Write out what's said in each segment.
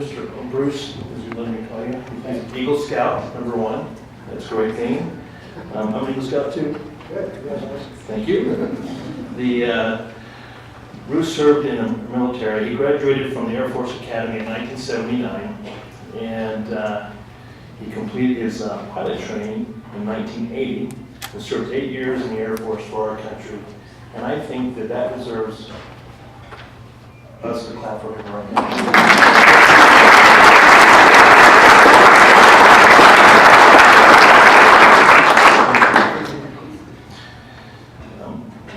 Mr. Bruce, as you let me call you. He's Eagle Scout, #1. That's a great thing. I'm an Eagle Scout too. Good. Thank you. Bruce served in the military. He graduated from the Air Force Academy in 1979, and he completed his pilot training in 1980 and served 8 years in the Air Force for our country. And I think that that deserves us to clap for him right now.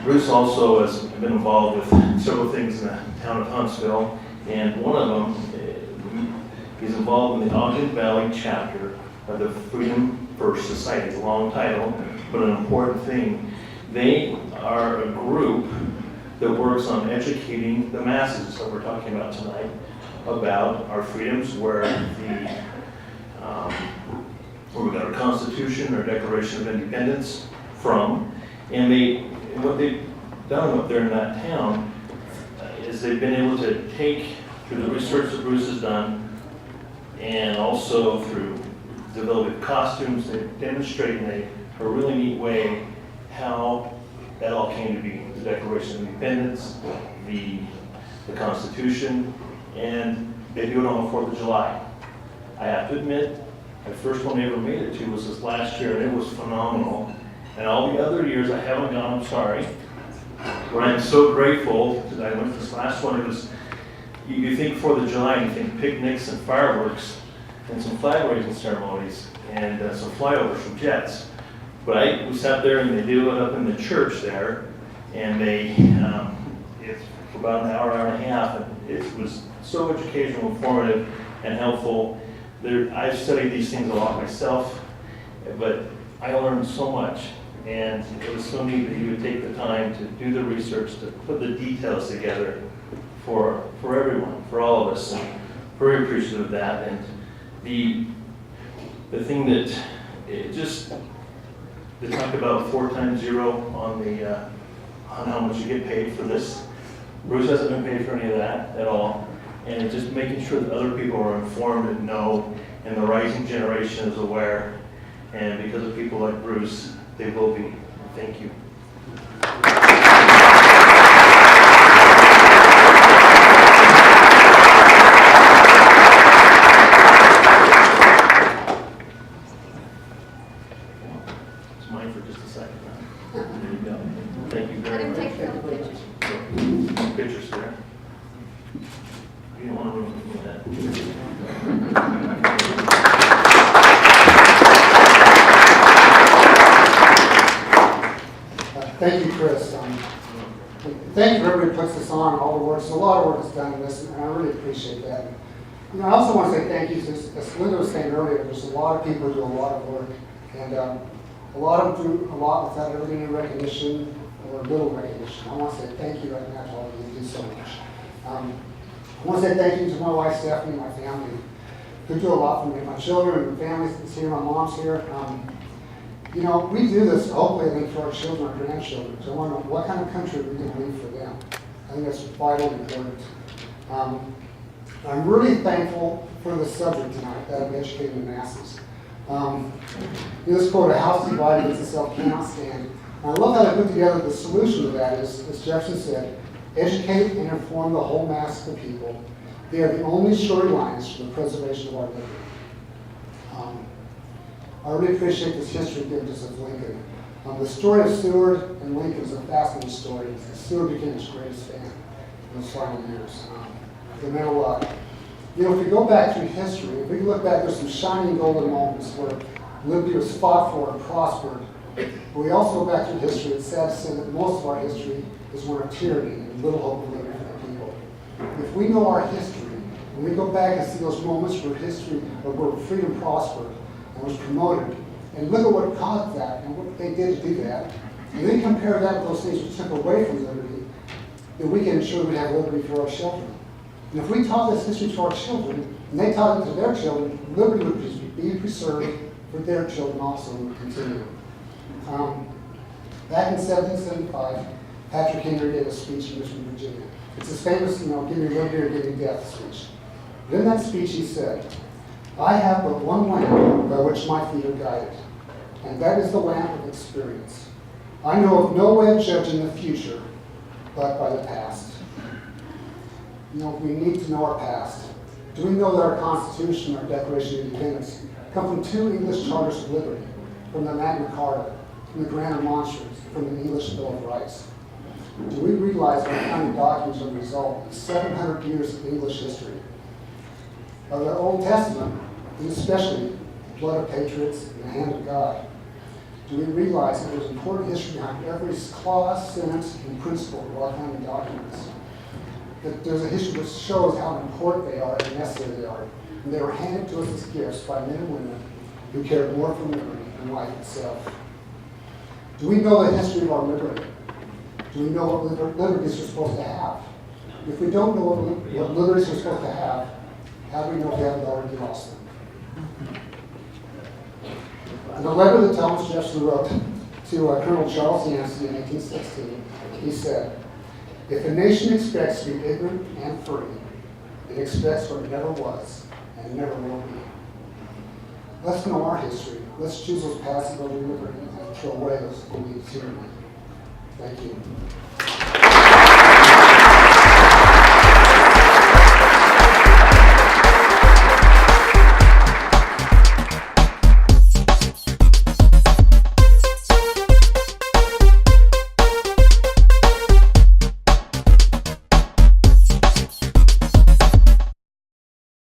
Bruce also has been involved with several things in the town of Huntsville, and one of them, he's involved in the Ogden Valley chapter of the Freedom First Society. It's a long title, but an important thing. They are a group that works on educating the masses that we're talking about tonight about our freedoms, where we got our Constitution, our Declaration of Independence from, and what they've done up there in that town is they've been able to take, through the research that Bruce has done, and also through developing costumes, they demonstrate in a really neat way how that all came to be. The Declaration of Independence, the Constitution, and they do it on the 4th of July. I have to admit, the first one I ever made it to was this last year, and it was phenomenal. And all the other years I haven't gone, I'm sorry, but I'm so grateful that I went to this last one. It was, you think 4th of July, you think picnics and fireworks and some flag raising ceremonies and some flyovers from jets. But we sat there and they do it up in the church there, and it's for about an hour, hour and a half, and it was so educational, informative, and helpful. I've studied these things a lot myself, but I learned so much. And it was so neat that he would take the time to do the research, to put the details together for everyone, for all of us. And very appreciative of that. And the thing that they talk about 4 times 0 on how much you get paid for this. Bruce hasn't been paid for any of that at all. And it's just making sure that other people are informed and know, and the rising generation is aware. And because of people like Bruce, they will be. Thank you. It's mine for just a second. There you go. Thank you very much. I didn't take pictures. Pictures there. You don't want to ruin that. Thank you, Chris. Thank you for everybody who puts this on, all the work. So a lot of work is done in this, and I really appreciate that. I also want to say thank you, as Linda was saying earlier, there's a lot of people who do a lot of work, and a lot of them do a lot without ever getting recognition or little recognition. I want to say thank you right now to all of you who do so much. I want to say thank you to my wife, Stephanie, and my family, who do a lot for me. My children and families that's here, my mom's here. You know, we do this hopefully, I think, for our children, our grandchildren. So I want to know what kind of country we're going to leave for them. I think that's vitally important. I'm really thankful for the subject tonight, that of educating the masses. This quote, "A house divided against itself cannot stand." And I love how they put together the solution to that is, as Jefferson said, educate and inform the whole mass of the people. They are the only storylines for the preservation of our liberty. I really appreciate this history given us of Lincoln. The story of Seward and Lincoln is a fascinating story. Seward became his greatest fan in those final years. They meant a lot. You know, if we go back through history, if we look back, there's some shining golden moments where liberty was fought for and prospered. But we also go back through history. It's sad to say that most of our history is one of tyranny and little hope of liberty for the people. If we know our history, when we go back and see those moments where history, or where freedom prospered, was promoted, and look at what caused that and what they did to do that, and then compare that with those things we took away from liberty, then we can ensure we have liberty for our children. And if we taught this history to our children, and they taught it to their children, liberty would be preserved for their children also and would continue. Back in 1775, Patrick Henry gave a speech in Richmond, Virginia. It's his famous, give me liberty or give me death speech. But in that speech he said, "I have but one lamp by which my feet are guided, and that is the lamp of experience. I know of no way of judging the future but by the past." You know, we need to know our past. Do we know that our Constitution, our Declaration of Independence, come from two English Charters of Liberty, from the Magna Carta, from the Grand Remonstrance, from the English Bill of Rights? Do we realize our founding documents are the result of 700 years of English history? Of the Old Testament, and especially the blood of patriots and the hand of God? Do we realize that there's important history behind every clause, sentence, and principle of our founding documents? That there's a history that shows how important they are and necessary they are. And they were handed to us as gifts by men and women who cared more for liberty than life itself. Do we know the history of our liberty? Do we know what liberties we're supposed to have? If we don't know what liberties we're supposed to have, how do we know if we haven't already lost them? In a letter that Thomas Jefferson wrote to Colonel Charles Yancey in 1816, he said, "If a nation expects to be ignorant and free, it expects what it never was and never will be." Let's know our history. Let's choose those paths of liberty and throw away those that lead to tyranny. Thank you.